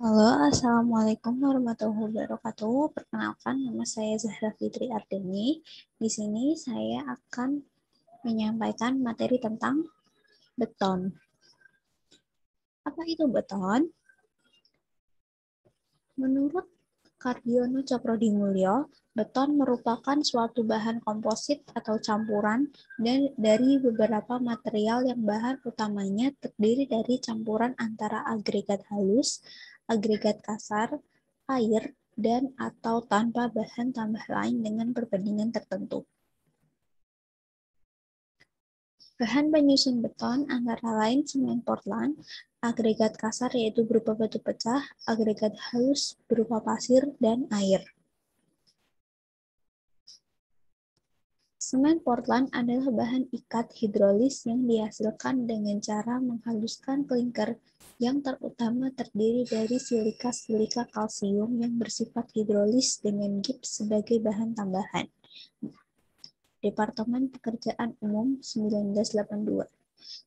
Halo, Assalamualaikum warahmatullahi wabarakatuh. Perkenalkan, nama saya Zahra Fitri Ardeni. Di sini saya akan menyampaikan materi tentang beton. Apa itu beton? Menurut Cardiono Cokrodimulyo, beton merupakan suatu bahan komposit atau campuran dari beberapa material yang bahan utamanya terdiri dari campuran antara agregat halus, agregat kasar, air, dan atau tanpa bahan tambah lain dengan perbandingan tertentu. Bahan penyusun beton antara lain semen Portland, agregat kasar yaitu berupa batu pecah, agregat halus berupa pasir, dan air. Semen Portland adalah bahan ikat hidrolis yang dihasilkan dengan cara menghaluskan klinker yang terutama terdiri dari silika kalsium yang bersifat hidrolis dengan gips sebagai bahan tambahan. Departemen Pekerjaan Umum 1982.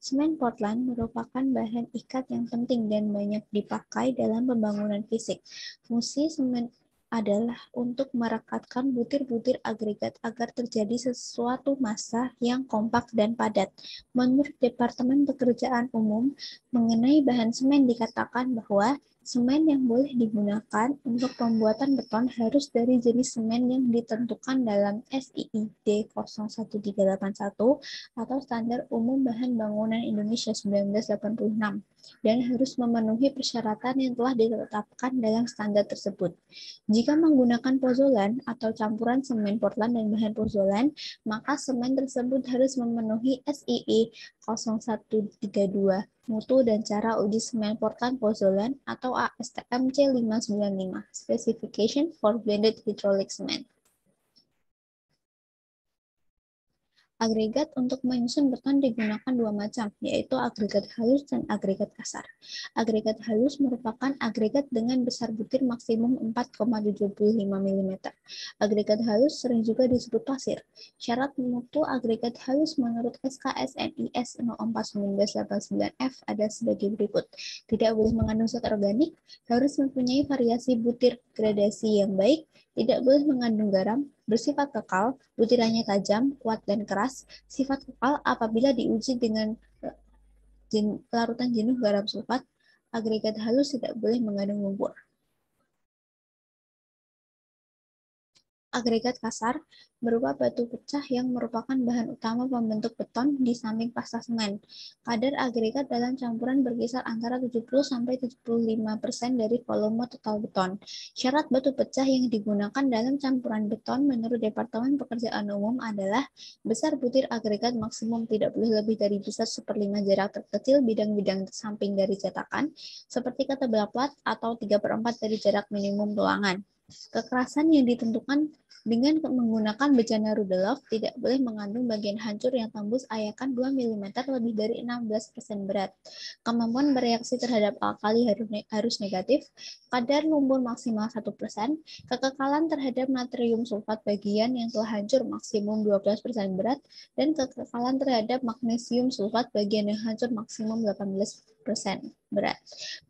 Semen Portland merupakan bahan ikat yang penting dan banyak dipakai dalam pembangunan fisik. Fungsi semen adalah untuk merekatkan butir-butir agregat agar terjadi sesuatu massa yang kompak dan padat. Menurut Departemen Pekerjaan Umum, mengenai bahan semen dikatakan bahwa semen yang boleh digunakan untuk pembuatan beton harus dari jenis semen yang ditentukan dalam SIID 01381 atau Standar Umum Bahan Bangunan Indonesia 1986 dan harus memenuhi persyaratan yang telah ditetapkan dalam standar tersebut. Jika menggunakan pozolan atau campuran semen Portland dan bahan pozolan, maka semen tersebut harus memenuhi SII 0132 mutu dan cara uji semen Portland pozolan atau ASTM C595 Specification for Blended Hydraulic Cement. Agregat untuk menyusun beton digunakan dua macam, yaitu agregat halus dan agregat kasar. Agregat halus merupakan agregat dengan besar butir maksimum 4,75 mm. Agregat halus sering juga disebut pasir. Syarat mutu agregat halus menurut SKS NIS 041989F ada sebagai berikut. Tidak boleh mengandung zat organik, harus mempunyai variasi butir gradasi yang baik, tidak boleh mengandung garam, bersifat kekal, butirannya tajam, kuat, dan keras. Sifat kekal apabila diuji dengan larutan jenuh garam sulfat. Agregat halus tidak boleh mengandung lumpur. Agregat kasar berupa batu pecah yang merupakan bahan utama pembentuk beton di samping pasta semen. Kadar agregat dalam campuran berkisar antara 70-75% dari volume total beton. Syarat batu pecah yang digunakan dalam campuran beton menurut Departemen Pekerjaan Umum adalah besar butir agregat maksimum tidak boleh lebih dari besar 1/5 jarak terkecil bidang-bidang samping dari cetakan, seperti ketebal plat atau 3/4 dari jarak minimum tulangan. Kekerasan yang ditentukan dengan menggunakan bejana Rudolph tidak boleh mengandung bagian hancur yang tembus ayakan 2 mm lebih dari 16% berat. Kemampuan bereaksi terhadap alkali harus negatif, kadar lumpur maksimal 1%, kekekalan terhadap natrium sulfat bagian yang telah hancur maksimum 12% berat, dan kekekalan terhadap magnesium sulfat bagian yang hancur maksimum 18% berat.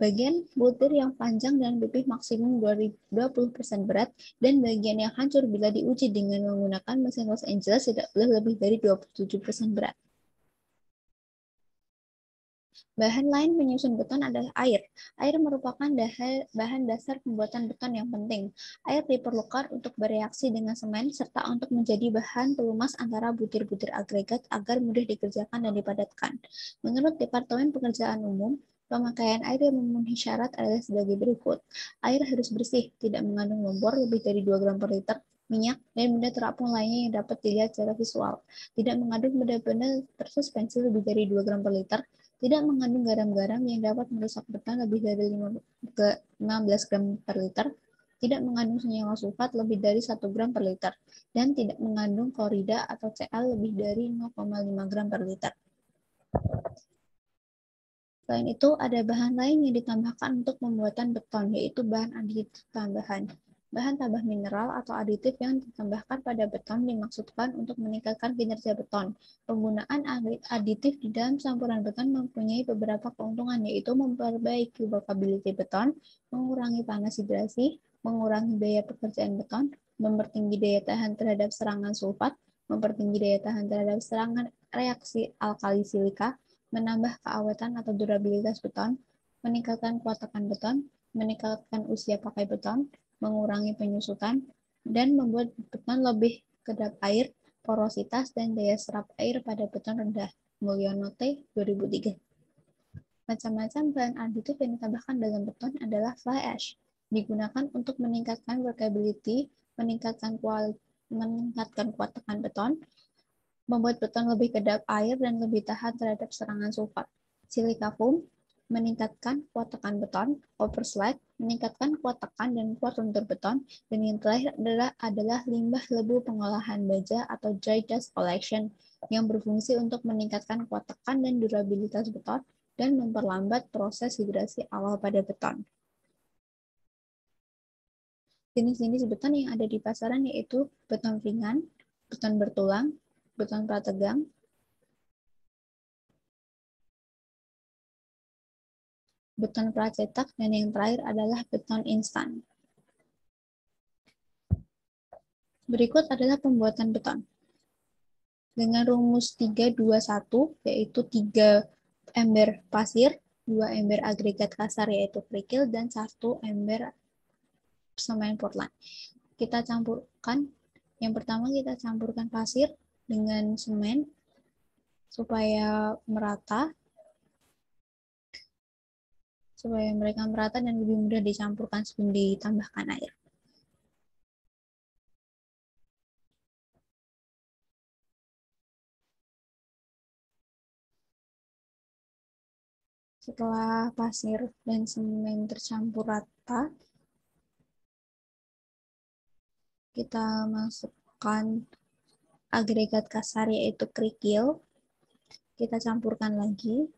Bagian butir yang panjang dan pipih maksimum 20% berat, dan bagian yang hancur bila diuji dengan menggunakan mesin Los Angeles tidak boleh lebih dari 27% berat. Bahan lain penyusun beton adalah air. Air merupakan bahan dasar pembuatan beton yang penting. Air diperlukan untuk bereaksi dengan semen serta untuk menjadi bahan pelumas antara butir-butir agregat agar mudah dikerjakan dan dipadatkan. Menurut Departemen Pekerjaan Umum, Pemakaian air yang memenuhi syarat adalah sebagai berikut. Air harus bersih, tidak mengandung lumpur lebih dari 2 gram per liter, minyak, dan benda terapung lainnya yang dapat dilihat secara visual. Tidak mengandung benda-benda tersuspensi lebih dari 2 gram per liter, tidak mengandung garam-garam yang dapat merusak beton lebih dari 15 gram per liter, tidak mengandung senyawa sulfat lebih dari 1 gram per liter, dan tidak mengandung klorida atau Cl lebih dari 0,5 gram per liter. Selain itu, ada bahan lain yang ditambahkan untuk pembuatan beton, yaitu bahan aditif tambahan. Bahan tambah mineral atau aditif yang ditambahkan pada beton dimaksudkan untuk meningkatkan kinerja beton. Penggunaan aditif di dalam campuran beton mempunyai beberapa keuntungan, yaitu memperbaiki workability beton, mengurangi panas hidrasi, mengurangi biaya pekerjaan beton, mempertinggi daya tahan terhadap serangan sulfat, mempertinggi daya tahan terhadap serangan reaksi alkali silika, menambah keaweten atau durabilitas beton, meningkatkan kuat tekan beton, meningkatkan usia pakai beton, mengurangi penyusutan, dan membuat beton lebih kedap air, porositas, dan daya serap air pada beton rendah. Mulyono T. 2003. Macam-macam bahan aditif yang ditambahkan dalam beton adalah fly ash. Digunakan untuk meningkatkan workability, meningkatkan kuat tekan beton, membuat beton lebih kedap air dan lebih tahan terhadap serangan sulfat. Silika foam meningkatkan kuat tekan beton, overslag meningkatkan kuat tekan dan kuat lentur beton, dan yang terakhir adalah limbah lebu pengolahan baja atau dry dust collection yang berfungsi untuk meningkatkan kuat tekan dan durabilitas beton dan memperlambat proses hidrasi awal pada beton. Jenis-jenis beton yang ada di pasaran yaitu beton ringan, beton bertulang, beton prategang, beton pracetak, dan yang terakhir adalah beton instan. Berikut adalah pembuatan beton. Dengan rumus 321, yaitu 3 ember pasir, 2 ember agregat kasar yaitu kerikil, dan 1 ember semen Portland. Kita campurkan, yang pertama kita campurkan pasir dengan semen supaya merata, supaya mereka merata dan lebih mudah dicampurkan sebelum ditambahkan air. Setelah pasir dan semen tercampur rata, kita masukkan agregat kasar yaitu kerikil. Kita campurkan lagi.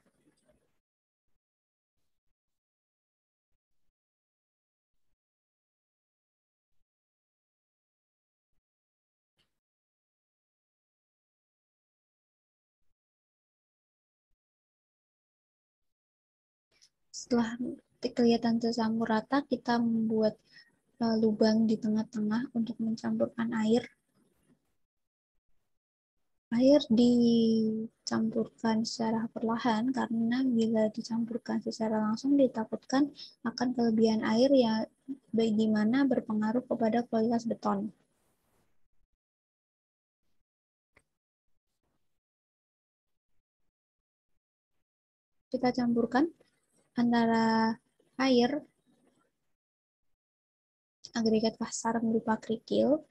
Setelah kelihatan tercampur rata, kita membuat lubang di tengah-tengah untuk mencampurkan air. Air dicampurkan secara perlahan karena bila dicampurkan secara langsung ditakutkan akan kelebihan air yang bagaimana berpengaruh kepada kualitas beton. Kita campurkan antara air, agregat kasar berupa kerikil,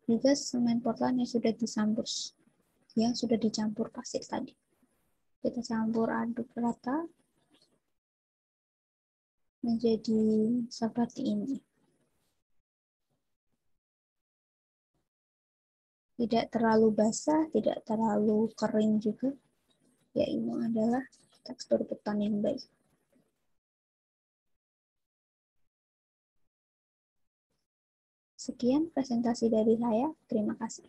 juga semen Portland yang sudah dicampur pasir tadi. Kita campur aduk rata menjadi seperti ini. Tidak terlalu basah, tidak terlalu kering juga. Ya, ini adalah tekstur beton yang baik. Sekian presentasi dari saya. Terima kasih.